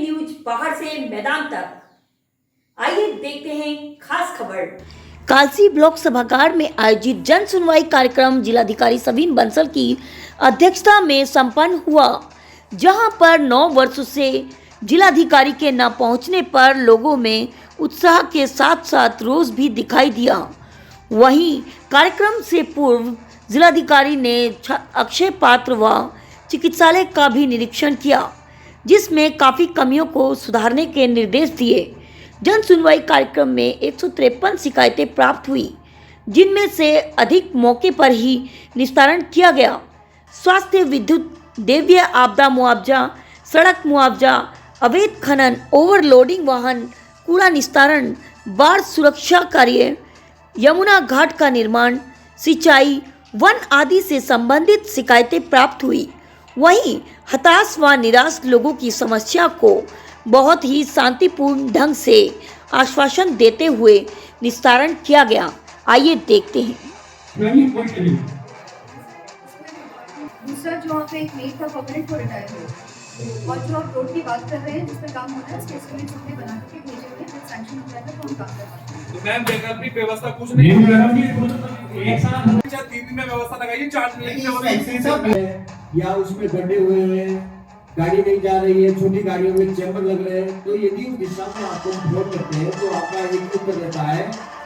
News पहाड़ से मैदान तक। आइए देखते हैं खास खबर। कालसी ब्लॉक सभागार में आयोजित जन सुनवाई कार्यक्रम जिलाधिकारी सवीन बंसल की अध्यक्षता में संपन्न हुआ, जहां पर 9 वर्षों से जिलाधिकारी के न पहुंचने पर लोगों में उत्साह के साथ साथ रोष भी दिखाई दिया। वहीं कार्यक्रम से पूर्व जिलाधिकारी ने अक्षय पात्र व चिकित्सालय का भी निरीक्षण किया, जिसमें काफ़ी कमियों को सुधारने के निर्देश दिए। जन सुनवाई कार्यक्रम में 153 शिकायतें प्राप्त हुई, जिनमें से अधिक मौके पर ही निस्तारण किया गया। स्वास्थ्य, विद्युत, दैवीय आपदा मुआवजा, सड़क मुआवजा, अवैध खनन, ओवरलोडिंग वाहन, कूड़ा निस्तारण, बाढ़ सुरक्षा कार्य, यमुना घाट का निर्माण, सिंचाई, वन आदि से संबंधित शिकायतें प्राप्त हुई। वहीं हताश व निराश लोगों की समस्या को बहुत ही शांतिपूर्ण ढंग से आश्वासन देते हुए निस्तारण किया गया। आइए देखते हैं। दूसरा जो आप एक मेड का परमानेंट को रिटायर हो, और जो आप रोड की बात कर रहे हैं जिस पर काम हो रहा है उसके एस्टिमेट हमने बना के भेजे हुए हैं, जब सैंक्शन हो जाएगा तो हम काम कर पाएंगे। तो मैम वैकल्पिक व्यवस्था कुछ नहीं है, एक साथ 3 दिन में व्यवस्था लगाइए, 4 दिन में या उसमें गड्ढे हुए हैं, गाड़ी नहीं जा रही है, छोटी गाड़ियों में चैम्बर लग रहे हैं, तो यदि उस दिशा में आपको वोट करते हैं तो आपका एक उत्तर रहता है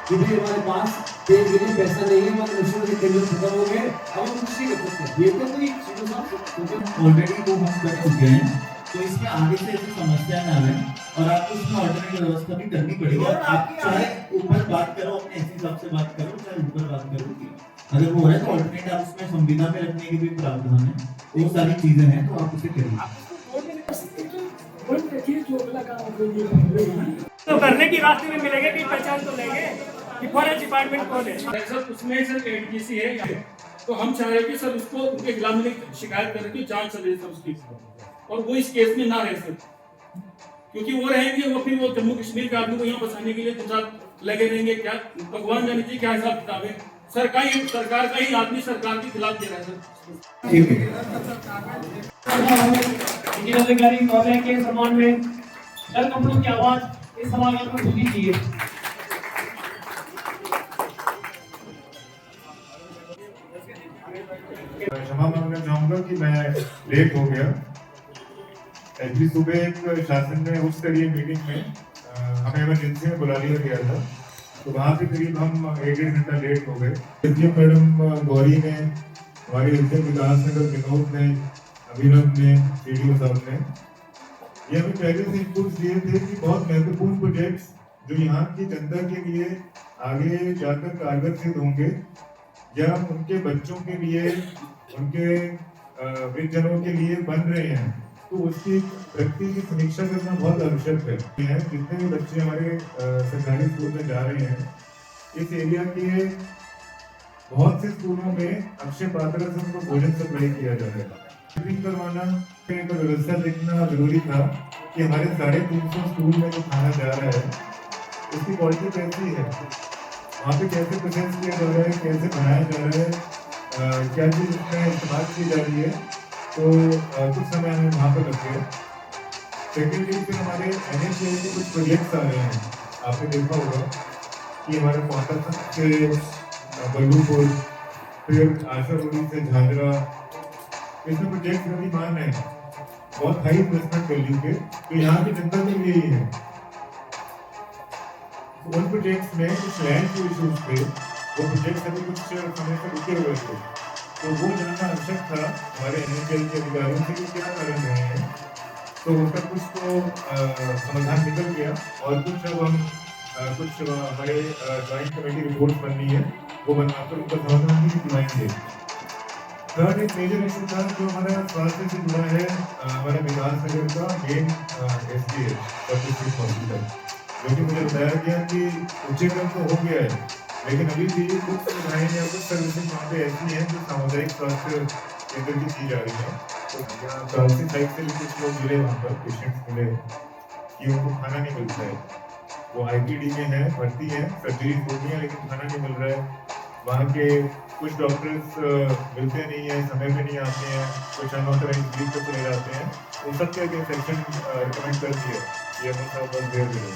कि भाई हमारे पास तेल के लिए पैसा नहीं है, हमारे मशीनों के टेंडर खत्म हो गए, अब हम कुछ नहीं कर सकते। ये तो कोई ऑलरेडी को हम कर चुके हैं, तो इसमें आगे से ऐसी समस्या ना आए और आपको उसमें ऑल्टरनेटिव व्यवस्था भी करनी पड़ेगी। आप चाहे ऊपर बात करो, अपने ऐसे हिसाब से बात करो, चाहे ऊपर बात करो, अगर वो है तो ऑल्टरनेट आप उसमें संविदा में रखने के भी प्रावधान है, वो सारी चीजें हैं, तो आप उसे करिए। तो करने की रास्ते में मिलेंगे कि पहचान तो लेंगे कि फॉरेस्ट डिपार्टमेंट कौन है सर, उसमें सर एडीसी है, तो हम चाह रहे हैं कि सर उसको उनके खिलाफ में शिकायत करने की जांच चल रही है उसकी, और वो इस केस में ना रहे सर, क्योंकि वो रहेंगे वो फिर वो जम्मू कश्मीर के आदमी को यहाँ बसाने के लिए 2 साल लगे रहेंगे। क्या भगवान जाने चाहिए क्या हिसाब किताब है। सरकार का ही आदमी सरकार के खिलाफ दे रहा है सर। जिलाधिकारी महोदय के सम्मान में जल कपड़ों की आवाज इस समागम में होनी चाहिए। क्षमा मांगना चाहूंगा कि मैं लेट हो गया। एक्चुअली सुबह एक शासन में उच्च स्तरीय मीटिंग में हमें इमरजेंसी में बुला लिया गया था, तो वहाँ पे करीब हम 1-1.5 घंटा लेट हो गए। मैडम गौरी ने, हमारे विकास नगर विनोद ने, अभिनव ने, सीडीओ साहब ने, ये हमें पहले से इनपुट्स दिए थे कि बहुत महत्वपूर्ण प्रोजेक्ट्स जो यहाँ की जनता के लिए आगे जाकर कारगर सिद्ध होंगे या उनके बच्चों के लिए, उनके वृद्धजनों के लिए बन रहे हैं, तो उसकी प्रगति की समीक्षा करना बहुत आवश्यक है। जितने भी बच्चे हमारे सरकारी स्कूल में जा रहे हैं, इस एरिया के बहुत से स्कूलों में अक्षय पात्र से उनको भोजन सप्लाई किया जा रहा है। टिफिन करवाना का व्यवस्था देखना जरूरी था कि हमारे 350 स्कूल में जो खाना जा रहा है उसकी क्वालिटी कैसी है, वहाँ पे कैसे प्रोसेस किया जा रहा है, कैसे बनाया जा रहा है, क्या चीज़ उसमें इस्तेमाल की जा रही है। तो कुछ समय हमें वहाँ पर लग गया। सेकेंडली फिर हमारे NHAI के कुछ प्रोजेक्ट्स आ रहे हैं, आपने देखा होगा कि हमारे कोटा से बल्लूपुर, फिर आशापुरी से झांझरा, इसमें प्रोजेक्ट गतिमान है, बहुत हाई इन्वेस्टमेंट वैल्यू के, तो यहाँ की जनता के लिए ही है। उन प्रोजेक्ट्स में कुछ लैंड के इशूज थे, वो प्रोजेक्ट्स अभी कुछ समय से रुके हुए थे, तो वो जानना आवश्यक था हमारे NHAI के अधिकारियों से कि क्या कारण रहे हैं। तो उसका कुछ तो समाधान निकल गया, और कुछ अब हम कुछ हमारे ज्वाइंट कमेटी रिपोर्ट बननी है, वो बनाकर उनका समाधान भी दिलवाएंगे। थर्ड एक मेजर इशू था जो हमारा स्वास्थ्य से जुड़ा है, हमारे विकास नगर का मेन SDH हॉस्पिटल, जो कि मुझे बताया गया कि उच्चीकरण तो हो गया है, लेकिन अभी भी कुछ सुविधाएं या कुछ सर्विसेज वहाँ पे ऐसी हैं जो सामुदायिक स्वास्थ्य केंद्र की जा रही है। तो काउंसिल साइड से भी कुछ लोग मिले, वहाँ पर पेशेंट्स मिले कि उनको खाना नहीं मिलता है, वो IPD में है, भर्ती है, सर्जरी होती है, लेकिन खाना नहीं मिल रहा है। वहाँ के कुछ डॉक्टर्स मिलते नहीं है, समय पे नहीं आते हैं, कुछ अनऑथराइज्ड लीव पे चले जाते हैं। उन सब के अगेंस्ट एक्शन रिकमेंड करती है ये साहब बस देर करें।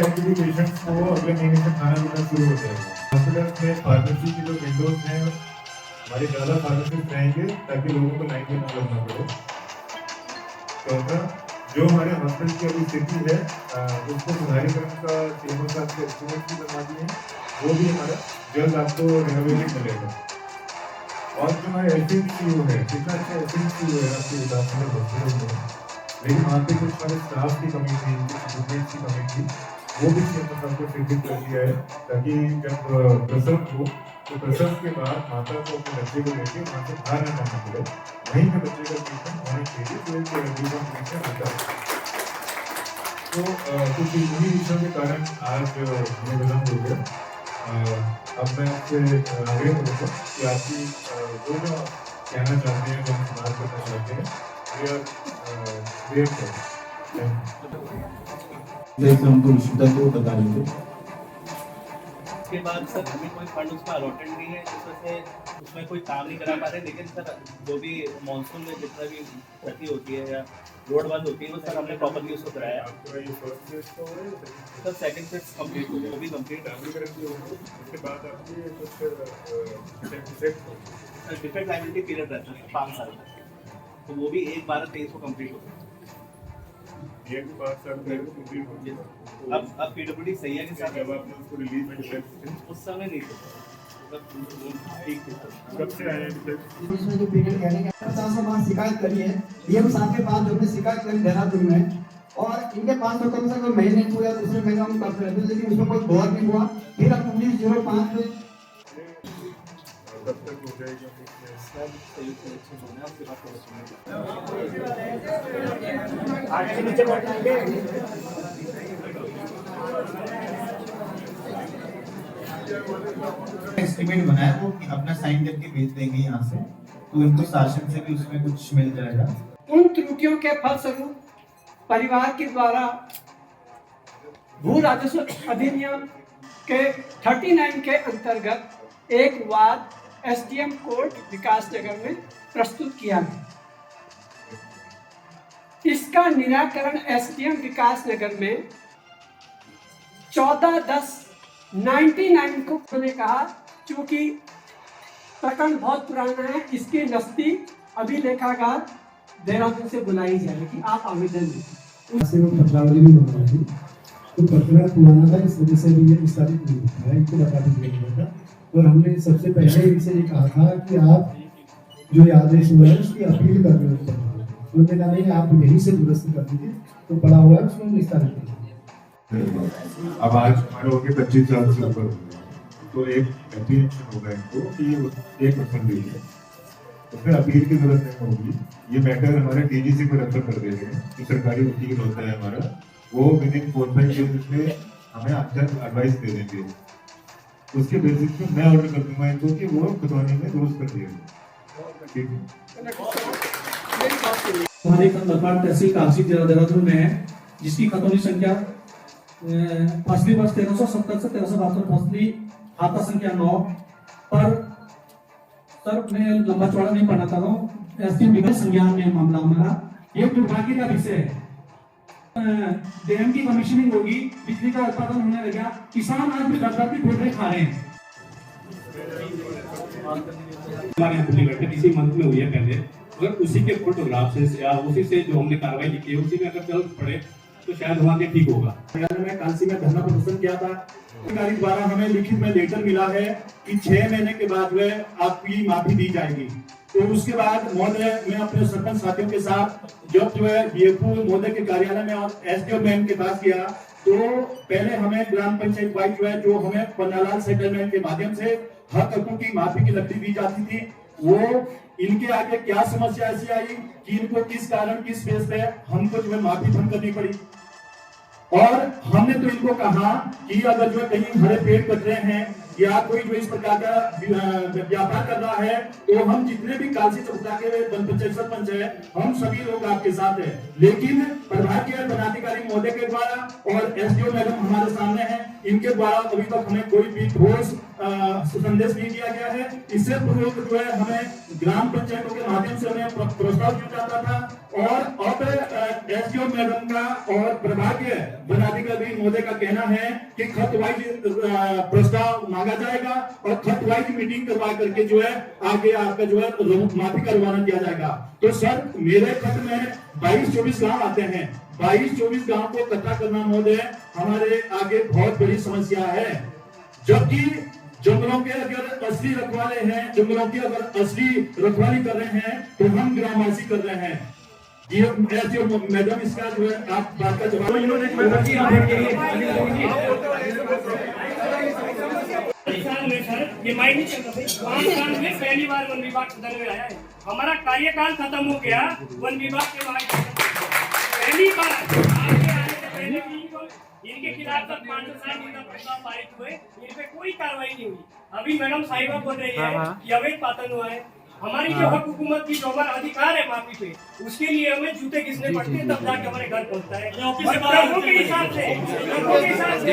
एक्चुअली पेशेंट्स को अगले महीने से खाना देना शुरू हो जाएगा। हॉस्पिटल में फार्मेसी की जो विंडोज हैं, हमारे ज़्यादा फार्मेसिस्ट रहेंगे ताकि लोगों को लाइन में ना लगना पड़े। चौथा, जो हमारे हॉस्पिटल की अभी स्थिति है उसको सुधारीकरण का सीएमओ साहब के एस्टिमेट भी बनवा दिए हैं, वो भी हमारा जल्द आपको रेनोवेशन मिलेगा। और जो हमारे एसएनसीयू है, कितना अच्छा एसएनसीयू है आपके विकास में हॉस्पिटल में, लेकिन वहाँ पे कुछ हमारे स्टाफ की कमी थी, कुछ इक्विपमेंट्स की कमी थी, वो भी सीएमओ साहब को फिक्स कर दिया है ताकि जब प्रसव हो तो प्रसव के बाद माता को अपने बच्चे को लेकर वहाँ से बाहर न जाना पड़े, वहीं पे बच्चे का ट्रीटमेंट होना चाहिए जो एक ट्रीटमेंट होता है। तो कुछ इन्हीं विषयों के कारण आज हमें विलम्ब हो गया। अब मैं आपसे आग्रह करूँगा कि आपकी जो जो कहना चाहते हैं, जो सुधार करना चाहते हैं, जैसे हमको विशुद्धता को बता देंगे। उसके बाद सर हमें कोई फंड उसका अलॉटेड नहीं है, जिस वजह से उसमें कोई काम नहीं करा पा रहे। लेकिन सर जो भी मानसून में जितना भी क्षति होती है या रोड बंद होती है वो सर हमने प्रॉपरली उसको कराया। सर सेकंड फेज कंप्लीट हो गया, वो भी कंप्लीट डिफेक्ट लायबिलिटी पीरियड रहता है 5 साल का, तो वो भी 1/12/23 को कंप्लीट हो गया। अब पीडब्ल्यूडी सही है कि सर जब आपने उसको रिलीज में उस समय नहीं था, ठीक है। कब से आए इसमें जो पीरियड कहने के 50 बार शिकायत करी है डीएम साहब के पास, जो हमने शिकायत करी देहरादून में, और इनके पास तो कम से कम महीने को या दूसरे महीने हम करते रहते, लेकिन उसमें कोई गौर नहीं हुआ। फिर अब 1905 में कब तक हो जाएगा? एस्टिमेट बनाया वो अपना साइन करके भेज देंगे यहाँ से, तो इनको शासन से भी उसमें कुछ मिल जाएगा। उन त्रुटियों के फलस्वरूप परिवार के द्वारा भू राजस्व अधिनियम के 39 के अंतर्गत एक वाद एसडीएम कोर्ट विकास नगर में प्रस्तुत किया गया। इसका निराकरण एसडीएम विकास नगर में 14/10/99 को उन्होंने कहा, क्योंकि प्रकरण बहुत पुराना है, इसके नजदीक अभिलेखागार देहरादून से बुलाई जाएगी, आप आवेदन दें। पत्रावली भी बनवाई थी, तो पत्र पुराना था, इस वजह से भी ये विस्तारित नहीं होता है, इनको बता दीजिए था। और हमने सबसे पहले इनसे ये कहा था कि आप जो आदेश हुआ है उसकी अपील कर रहे हो, उन्होंने कहा नहीं आप यहीं से दुरुस्त कर दीजिए, तो पड़ा हुआ है उसमें निस्तारित कर दीजिए। अब आज हमारे हो गए 25 साल से ऊपर हो गए, तो एक एप्लीकेशन होगा इनको कि 1% दीजिए, उसमें अपील की जरूरत नहीं होगी। ये मैटर हमारे डीजीसी को रेफर कर देंगे, जो सरकारी वकील होता है हमारा, वो विदिन 4-5 डेज में हमें अच्छा एडवाइस दे देंगे। उसके बेसिस पे मैं ऑर्डर कर दूंगा इनको कि वो खुदवानी में दुरुस्त कर दिया। ठीक है। हमारे कंदरपाड़ तहसील कागजी जिला देहरादून में है, जिसकी खतौनी संख्या फसली वर्ष 1370 से 1372 फसली खाता संख्या 9 पर। सर मैं लंबा चौड़ा नहीं पढ़ना चाहता हूँ, एसडीएम विकास संज्ञान में मामला हमारा। ये दुर्भाग्य का विषय है। डैम की कमीशनिंग होगी, बिजली का उत्पादन होने लगा, किसान आज भी दर्द की ठोकरें खा रहे हैं। हमारे यहाँ इसी मंथ में हुई है पहले, अगर उसी के फोटोग्राफ से या उसी से जो हमने कार्रवाई की है उसी में अगर जल्द पड़े तो शायद वहाँ के ठीक होगा। मैं कांसी में धरना प्रदर्शन किया था, अधिकारी द्वारा हमें लिखित में लेटर मिला है कि 6 महीने के बाद में आपकी माफी दी जाएगी। तो उसके बाद महोदय मैं अपने सरपंच साथियों के साथ जब जो है डीएफओ महोदय के कार्यालय में और एसडीओ मैम के पास गया, तो पहले हमें ग्राम पंचायत वाइज जो है जो हमें पन्नालाल सेटलमेंट के माध्यम से हर तत्वों की माफी की लकड़ी दी जाती थी, वो इनके आगे क्या समस्या ऐसी आई कि इनको किस कारण किस बेस पे हमको जो है माफी भंग करनी पड़ी। और हमने तो इनको कहा कि अगर जो कहीं हरे पेड़ कट रहे हैं या कोई जो इस प्रकार का व्यापार कर रहा है, तो हम जितने भी कालसी चौपटा के पंचायत सरपंच है, हम सभी लोग आपके साथ हैं। लेकिन प्रभागीय पदाधिकारी महोदय के द्वारा और एसडीओ मैडम हमारे सामने हैं, इनके द्वारा अभी तक हमें कोई भी ठोस संदेश नहीं दिया गया है। इससे पूर्व जो है हमें ग्राम पंचायतों के माध्यम से हमें प्रस्ताव दिया जाता था, और अब एसडीओ मैडम का और प्रभागीय पदाधिकारी महोदय का कहना है कि खत वाइज प्रस्ताव मांगा जाएगा और खत वाइज मीटिंग करवा करके जो है आगे आपका जो है माफी का रवाना किया जाएगा। तो सर, मेरे खत में 22-24 गांव आते हैं, 22-24 गांव को इकट्ठा करना महोदय हमारे आगे बहुत बड़ी समस्या है। जबकि जंगलों के अगर असली रखवाले हैं, जंगलों की अगर असली रखवाली कर रहे हैं, तो हम ग्रामवासी कर रहे हैं। ये मैडम इसका जो है आप बात का जवाब ये माइंड नहीं चलता भाई। 5 साल में पहली बार वन विभाग सदन में आया है। हमारा कार्यकाल खत्म हो गया, वन विभाग के बाद पहली बार आगे आने से पहले भी इनके खिलाफ तक 560 प्रस्ताव पारित हुए, इन पे कोई कार्रवाई नहीं हुई। अभी मैडम साहिबा बोल रही है कि अवैध पातन हुआ है। हमारी जो हक हुकूमत की जो हमारा अधिकार है माफी पे, उसके लिए हमें जूते घिसने पड़ते हैं, तब जाके हमारे घर पहुंचता है। प्रभु के हिसाब से, प्रभु के हिसाब से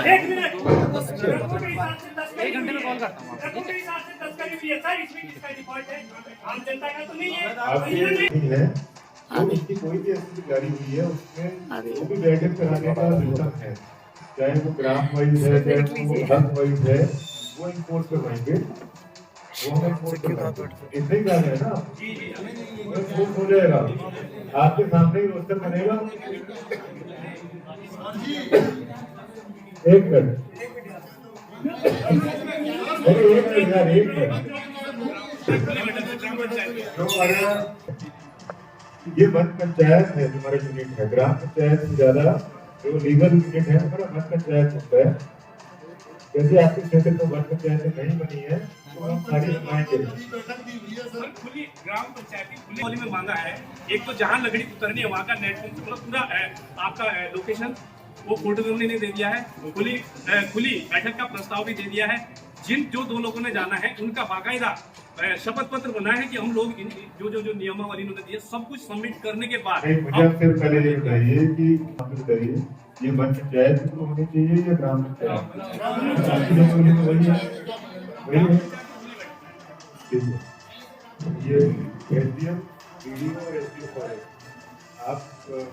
1 मिनट, प्रभु के हिसाब से 10 घंटे में कॉल करता हूं। प्रभु के हिसाब से 10 भी है सर, इसमें किसका डिफॉल्ट है? आम जनता का तो नहीं है। तो इसकी कोई भी ऐसी गाड़ी हुई है, उसमें वो भी बैठक कराने का सिस्टम है, चाहे वो ग्राम वाइज है, चाहे वो हक वाइज है, वो इन्फोर्स करवाएंगे। वो हमें इन्फोर्स करवाएंगे, इतने ही काम है ना, हो जाएगा। आपके सामने ही रोस्टर बनेगा। एक मिनट यार, एक मिनट। ये वन पंचायत है जो हमारा यूनिट है, ग्राम पंचायत से ज्यादा जो लीगल यूनिट है हमारा वन पंचायत होता है। यदि आपके क्षेत्र में वन पंचायत नहीं बनी है तो हम सारी नुमाइंदे खुली ग्राम पंचायती खुली में मांगा है। एक तो जहाँ लकड़ी उतरनी है वहाँ का नेट मतलब पूरा आपका लोकेशन वो फोटो ने दे दिया है, खुली बैठक का प्रस्ताव भी दे दिया है। जो 2 लोगों ने जाना है उनका बाकायदा शपथ पत्र बना है कि हम लोग जो नियमावली उन्होंने दिया सब कुछ सबमिट करने के बाद मुझे आप सिर्फ पहले ये बताइए कि बताइए ये वन पंचायत को होनी चाहिए या ग्राम पंचायत? ये एसडीएम, बीडीओ और एसडीओ फॉरेस्ट, आप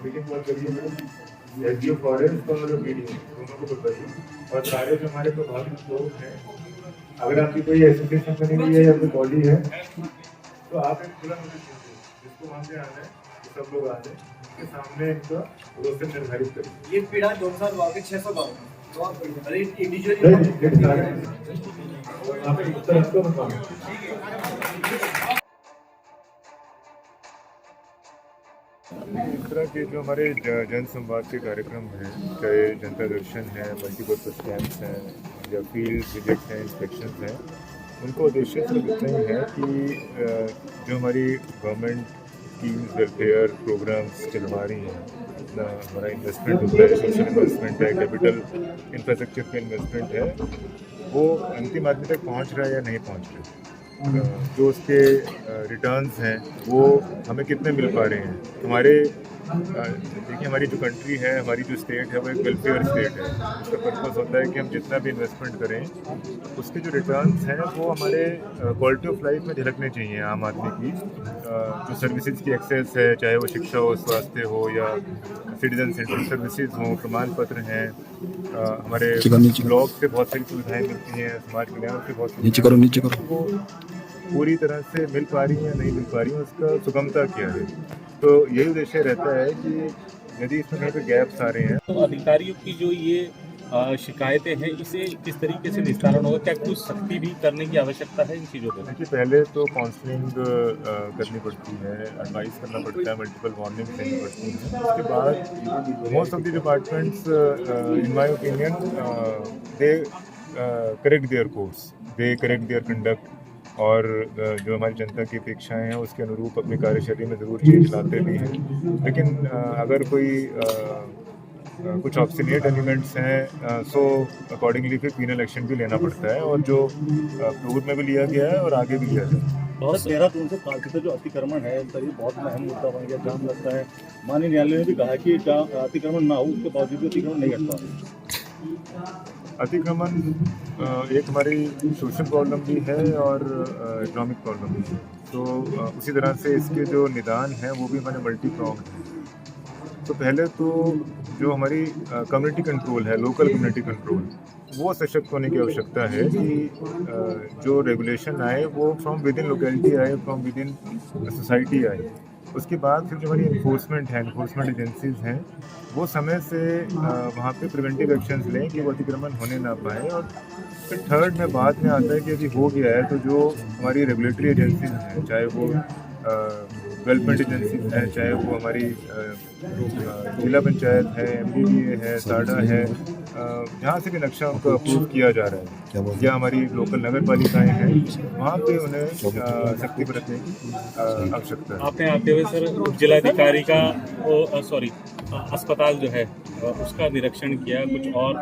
मीटिंग कॉल करिए एसडीओ फॉरेस्ट और बीडीओ दोनों को बताइए। और सारे जो हमारे प्रभावित लोग हैं, अगर आपकी कोई एसोसिएशन बनी हुई है या कोई बॉडी है, तो आप एक खुला नोटिस दीजिए जिसको वहाँ से आना है, सब लोग आ जाए, उसके सामने इनका रोस्टर निर्धारित करिए। ये पीड़ा 2000 गाँव के 600 गाँव इस तरह के जो हमारे जन संवाद के कार्यक्रम हैं, चाहे जनता दर्शन है, मल्टीपर्पज कैंप्स हैं या फील्ड विजिट्स हैं, इंस्पेक्शंस हैं, उनको उद्देश्य सिर्फ इतना ही है कि जो हमारी गवर्नमेंट स्कीम्स, वेलफेयर प्रोग्राम्स चलवा रही हैं, इतना हमारा इन्वेस्टमेंट होता है, सोशल इन्वेस्टमेंट है, कैपिटल इंफ्रास्ट्रक्चर का इन्वेस्टमेंट है, वो अंतिम आदमी तक पहुँच रहा है या नहीं पहुँच रहा है, जो उसके रिटर्न्स हैं वो हमें कितने मिल पा रहे हैं। हमारे देखिए, हमारी जो कंट्री है, हमारी जो स्टेट है, वो एक वेलफेयर स्टेट है। उसका पर्पस होता है कि हम जितना भी इन्वेस्टमेंट करें उसके जो रिटर्न्स हैं वो हमारे क्वालिटी ऑफ लाइफ में झलकने चाहिए आम आदमी की। जो सर्विसेज की एक्सेस है, चाहे वो शिक्षा हो, स्वास्थ्य हो या सिटीजन सेंट्रल सर्विसेज हों, प्रमाण पत्र हैं, हमारे ब्लॉक से बहुत सारी सुविधाएँ मिलती हैं, समाज कल्याण से बहुत नीचे करो पूरी तरह से मिल पा रही है या नहीं मिल पा रही है, उसका सुगमता क्या है। तो यही उद्देश्य रहता है कि यदि इसमें कहीं पे गैप्स आ रहे हैं तो अधिकारियों की जो ये शिकायतें हैं इसे किस तरीके से निस्तारण होगा, क्या कुछ सख्ती भी करने की आवश्यकता है इन चीज़ों पर? देखिए, पहले तो काउंसलिंग करनी पड़ती है, एडवाइस करना पड़ता है, मल्टीपल वार्निंग देनी पड़ती है। उसके बाद most of the departments in my opinion they correct their course, they correct their conduct, और जो हमारी जनता की अपेक्षाएं हैं उसके अनुरूप अपनी कार्यशैली में ज़रूर चेंज लाते भी हैं। लेकिन अगर कोई कुछ ऑब्स्टिनेट एलिमेंट्स हैं, सो अकॉर्डिंगली फिर पीनल एक्शन भी लेना पड़ता है, और जो पूर्व में भी लिया गया है और आगे भी लिया जाए। बहुत देहरादून से कालसी से जो अतिक्रमण है तो ये बहुत अहम मुद्दा बन गया। जाम लगता है, माननीय न्यायालय ने भी कहा कि अतिक्रमण ना हो, उसके बावजूद भी अतिक्रमण नहीं हटता। अतिक्रमण एक हमारी सोशल प्रॉब्लम भी है और इकोनॉमिक प्रॉब्लम भी है, तो उसी तरह से इसके जो निदान हैं वो भी हमारे मल्टी प्रॉन्ग हैं। तो पहले तो जो हमारी कम्युनिटी कंट्रोल है, लोकल कम्युनिटी कंट्रोल, वो सशक्त होने की आवश्यकता है कि जो रेगुलेशन आए वो फ्रॉम विद इन लोकेलिटी आए, फ्रॉम विद इन सोसाइटी आए। उसके बाद फिर जो हमारी इन्फोर्समेंट है, इन्फोर्समेंट एजेंसीज हैं, वो समय से वहाँ पे प्रिवेंटिव एक्शंस लें कि वो अतिक्रमण होने ना पाए। और फिर थर्ड में बाद में आता है कि यदि हो गया है तो जो हमारी रेगुलेटरी एजेंसीज हैं, चाहे वो डेवलपमेंट एजेंसीज हैं, चाहे वो हमारी जिला पंचायत है, MDDA है, साडा है, जहाँ से भी नक्शा उनको अप्रूव किया जा रहा है, या हमारी लोकल नगर पालिकाएँ हैं, वहाँ पे उन्हें सख्ती बरतने की आवश्यकता है। आपने आते हुए सर जिलाधिकारी का अस्पताल जो है उसका निरीक्षण किया, कुछ और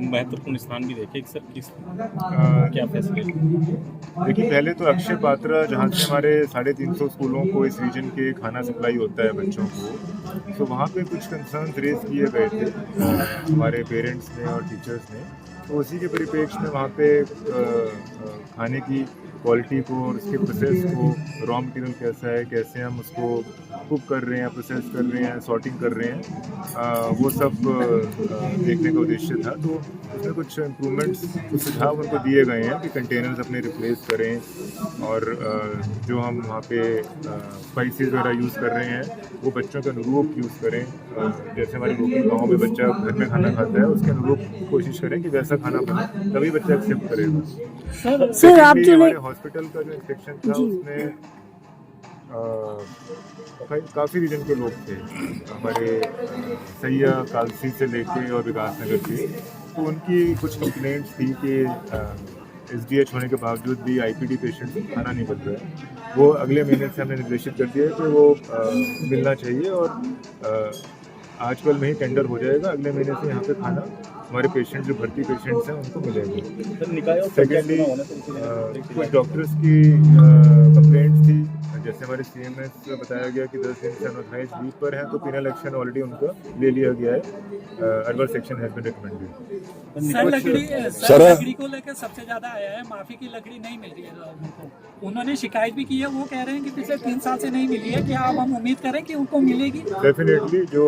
महत्वपूर्ण स्थान भी देखे सर, किस क्या फैसिलिटी? देखिए, पहले तो अक्षय पात्रा, जहाँ से हमारे 350 स्कूलों को इस रीजन के खाना सप्लाई होता है बच्चों को, तो वहाँ पे कुछ कंसर्न रेज किए गए थे हमारे पेरेंट्स ने और टीचर्स ने। तो उसी के परिप्रेक्ष्य में वहाँ पे खाने की क्वालिटी को और उसके प्रोसेस को, रॉ मटेरियल कैसा है, कैसे हम उसको कुक कर रहे हैं, प्रोसेस कर रहे हैं, सॉर्टिंग कर रहे हैं, वो सब देखने का उद्देश्य था। तो उसमें कुछ इम्प्रूवमेंट्स, कुछ सुझाव उनको दिए गए हैं कि कंटेनर्स अपने रिप्लेस करें, और जो हम वहाँ पे स्पाइसेस वगैरह यूज़ कर रहे हैं वो बच्चों के अनुरूप यूज़ करें। जैसे हमारे लोकल गाँव में बच्चा घर में खाना खाता है, उसके अनुरूप कोशिश करें कि वैसा खाना बने, तभी बच्चा एक्सेप्ट करेगा। सर आप जो हॉस्पिटल का जो इंस्पेक्शन था उसमें काफ़ी रीजन के लोग थे, हमारे सैया, कालसी से लेके और विकास नगर के, तो उनकी कुछ कंप्लेंट्स थी कि SDH होने के बावजूद भी IPD पेशेंट खाना नहीं मिल रहा है। वो अगले महीने से हमने निर्देशित कर दिया है कि वो मिलना चाहिए, और आजकल में ही टेंडर हो जाएगा, अगले महीने से यहाँ पे खाना हमारे पेशेंट, जो भर्ती पेशेंट्स हैं, उनको मिलेंगे। सेकेंडली कुछ डॉक्टर्स की कंप्लेंट्स थी, जैसे हमारे CMS बताया गया कि 10 दिन से अनऑथराइज्ड लीव पर हैं, तो पीनल एक्शन ऑलरेडी उनका ले लिया गया है, adverse action has been recommended. Sir लकड़ी को लेकर सबसे ज्यादा आया है, माफी की लकड़ी नहीं मिल रही है लोगों को। उन्होंने शिकायत भी की है, वो कह रहे हैं कि पिछले 3 साल से नहीं मिली है, क्या अब हम उम्मीद करें कि उनको मिलेगी? डेफिनेटली, जो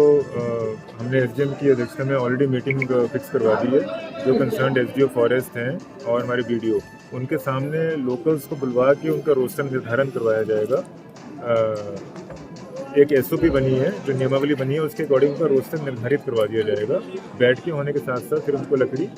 हमने SDM की अध्यक्षता में ऑलरेडी मीटिंग फिक्स करवा दी है, जो कंसर्न्ड SDO फॉरेस्ट हैं और हमारे BDO, उनके सामने लोकल्स को बुलवा के उनका रोस्टर निर्धारण करवाया जाएगा। एक SOP बनी है, जो नियमावली बनी है, उसके अकॉर्डिंग का रोस्टर निर्धारित करवा दिया जाएगा। बैठ के होने के साथ साथ फिर उनको लकड़ी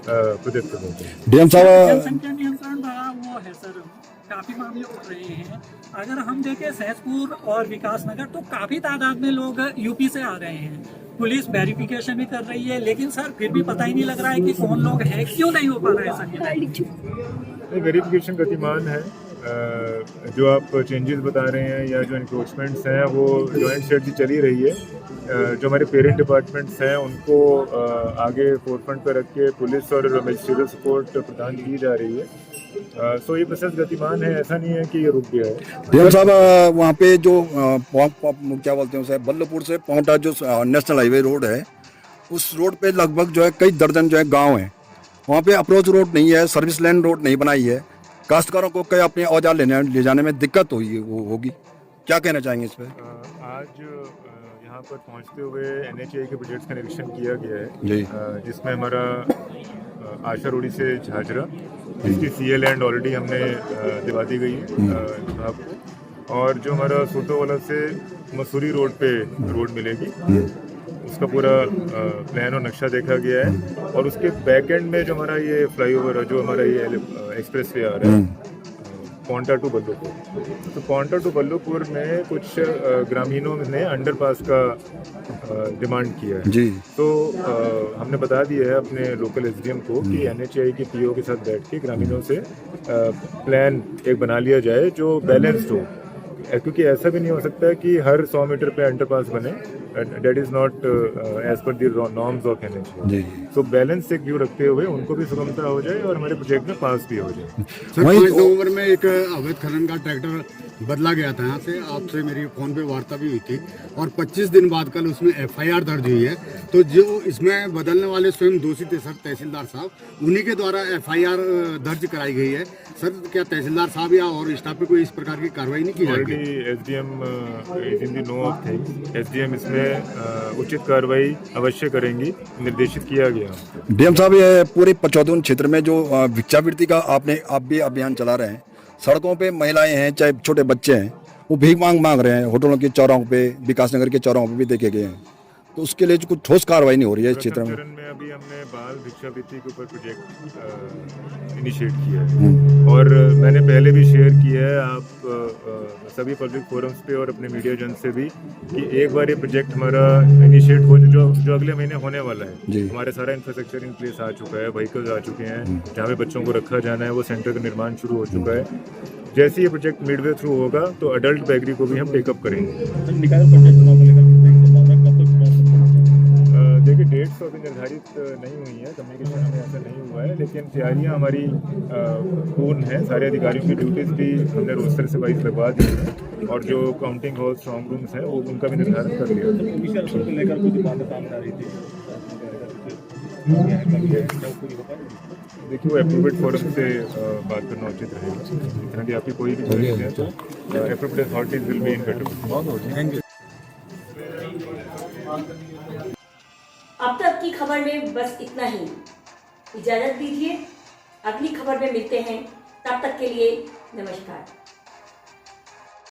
प्रदत्त कर देंगे। जनसंख्या नियंत्रण बड़ा वो है सर, काफी मामले उठ रहे हैं। अगर हम देखें सहसपुर और विकास नगर, तो काफी तादाद में लोग UP से आ रहे हैं। पुलिस वेरिफिकेशन भी कर रही है, लेकिन सर फिर भी पता ही नहीं लग रहा है कि कौन लोग हैं, क्यों नहीं हो पा रहा है सर? वेरिफिकेशन गतिमान है। जो आप चेंजेस बता रहे हैं या जो इंक्रोचमेंट्स हैं, वो जॉइंट स्ट्रेटजी चली रही है। जो हमारे पेरेंट डिपार्टमेंट्स हैं, उनको आगे फोरफ्रंट पर रख के पुलिस और मजिस्ट्रियल सपोर्ट प्रदान की जा रही है। सो ये प्रोसेस गतिमान है, ऐसा नहीं है कि ये रुक गया है। डीएम साहब, वहाँ पे जो क्या बोलते हैं उसे, बल्लभपुर से पहुंचा जो नेशनल हाईवे रोड है, उस रोड पे लगभग जो है कई दर्जन जो है गांव हैं। वहाँ पे अप्रोच रोड नहीं है, सर्विस लेन रोड नहीं बनाई है। काश्तकारों को कई अपने औजार ले जाने में दिक्कत होगी। क्या कहना चाहेंगे इस पर? आज यहाँ पर पहुँचते हुए NHAI के प्रोजेक्ट्स का निरीक्षण किया गया है, जिसमें हमारा आशा रोडी से झाझरा, इसकी CA लैंड ऑलरेडी हमने दिवा दी गई है आपको, और जो हमारा सोटोवाला से मसूरी रोड पे रोड मिलेगी, उसका पूरा प्लान और नक्शा देखा गया है। और उसके बैक एंड में जो हमारा ये फ्लाईओवर, जो हमारा ये एक्सप्रेस वे आ रहा है पोंटा टू बल्लभपुर, तो पोंटा टू बल्लभपुर में कुछ ग्रामीणों ने अंडरपास का डिमांड किया है जी। तो हमने बता दिया है अपने लोकल SDM को कि NHAI की PO के साथ बैठ के ग्रामीणों से प्लान एक बना लिया जाए जो बैलेंस्ड हो, क्योंकि ऐसा भी नहीं हो सकता कि हर 100 मीटर पे अंडरपास बने, that is not as per the norms of NH. So balance एक व्यू रखते हुए उनको भी सुगमता हो जाए और हमारे प्रोजेक्ट में पास भी हो जाए। सर 5 नवंबर में एक अवैध खनन का ट्रैक्टर बदला गया था, यहाँ से आपसे मेरी फोन पे वार्ता भी हुई थी, और 25 दिन बाद कल उसमें FIR दर्ज हुई है। तो जो इसमें बदलने वाले स्वयं दोषी थे सर तहसीलदार साहब, उन्हीं के द्वारा FIR दर्ज कराई गई है। सर क्या तहसीलदार साहब या और स्टाफ पे कोई इस प्रकार की कार्रवाई नहीं की जाएगी? SDM is in the know of things. SDM इसमें उचित कार्रवाई अवश्य करेंगी, निर्देशित किया गया। डीएम साहब, ये पूरे पचौदून क्षेत्र में जो भिक्षावृत्ति का आप भी अभियान चला रहे हैं, सड़कों पे महिलाएं हैं चाहे छोटे बच्चे हैं, वो भीख मांग रहे हैं, होटलों के चौराहों पे, विकास नगर के चौराहों पे भी देखे गए हैं। तो उसके लिए कुछ ठोस कार्रवाई नहीं हो रही है इस क्षेत्र में। अभी हमने बाल भिक्षावृत्ति के ऊपर प्रोजेक्ट इनिशिएट किया है, और मैंने पहले भी शेयर किया है आप सभी पब्लिक फोरम्स पे और अपने मीडिया जन से भी, कि एक बार ये प्रोजेक्ट हमारा इनिशिएट हो जो अगले महीने होने वाला है। हमारे सारा इंफ्रास्ट्रक्चर इन प्लेस आ चुका है, व्हीकल्स आ चुके हैं, जहाँ पे बच्चों को रखा जाना है वो सेंटर का निर्माण शुरू हो चुका है। जैसे ये प्रोजेक्ट मिडवे थ्रू होगा तो अडल्ट बेकरी को भी हम टेकअप करेंगे। देखिए डेट्स तो अभी निर्धारित नहीं हुई है, कम्युनिकेशन हमें ऐसा नहीं हुआ है, लेकिन तैयारियां हमारी पूर्ण है। सारे अधिकारियों की ड्यूटीज भी हमने रोस्टर से वाइज लगवा दी है, और जो काउंटिंग हॉल स्ट्रॉन्ग रूम्स हैं वो उनका भी निर्धारण कर लिया। देखिए वो एप्रोप्रिएट फोरम से बात करना उचित रहेगा। इस तरह की आपकी कोई भी जरूरत है तो appropriate authorities will be in control. Thank you. अब तक की खबर में बस इतना ही। इजाजत दीजिए, अगली खबर में मिलते हैं। तब तक के लिए नमस्कार।